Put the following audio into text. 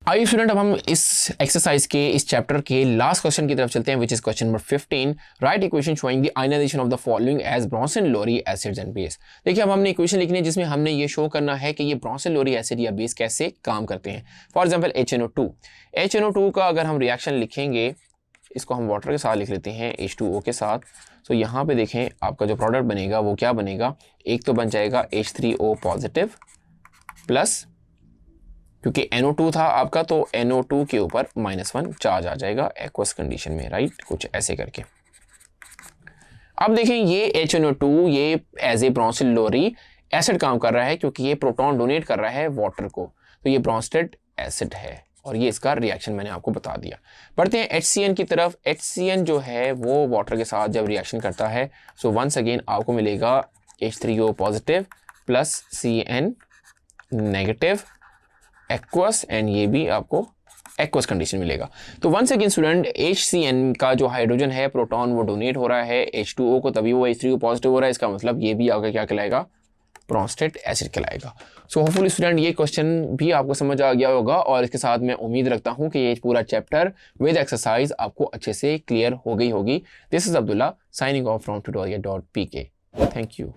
आइए स्टूडेंट, अब हम इस एक्सरसाइज के इस चैप्टर के लास्ट क्वेश्चन की तरफ चलते हैं, which is question number 15। Write equation showing the ionization of the following as Bronsted Lowry acids and base. देखिए, अब हमने इक्वेशन लिखनी है जिसमें हमने ये शो करना है कि ये ब्रॉन्सन लोरी एसिड या बेस कैसे काम करते हैं। फॉर एग्जाम्पल HNO2 का अगर हम रिएक्शन लिखेंगे, इसको हम वाटर के साथ लिख लेते हैं H2O के साथ। तो यहाँ पे देखें आपका जो प्रोडक्ट बनेगा वो क्या बनेगा, एक तो बन जाएगा H3O पॉजिटिव प्लस, क्योंकि NO2 था आपका तो NO2 के ऊपर -1 चार्ज आ जाएगा एक्वस कंडीशन में, राइट, कुछ ऐसे करके। अब देखें ये HNO2 ये as a Bronsted Lowry acid काम कर रहा है क्योंकि ये प्रोटॉन डोनेट कर रहा है वाटर को, तो ये ब्रॉन्स्टेड एसिड है और ये इसका रिएक्शन मैंने आपको बता दिया। बढ़ते हैं HCN की तरफ। HCN जो है वो वाटर के साथ जब रिएक्शन करता है सो वंस अगेन आपको मिलेगा H3O positive plus CN negative aqueous, and ये भी आपको एक्वस कंडीशन मिलेगा। तो वंस अगेन स्टूडेंट, HCN का जो हाइड्रोजन है प्रोटॉन वो डोनेट हो रहा है H2O को, तभी वो H3O पॉजिटिव हो रहा है। इसका मतलब ये भी आपका क्या कहलाएगा, ब्रॉन्स्टेड एसिड कहलाएगा। सो होपफुली स्टूडेंट ये क्वेश्चन भी आपको समझ आ गया होगा और इसके साथ मैं उम्मीद रखता हूँ कि ये पूरा चैप्टर विद एक्सरसाइज आपको अच्छे से क्लियर हो गई होगी। This is Abdullah signing off from tutorial.pk। Thank you.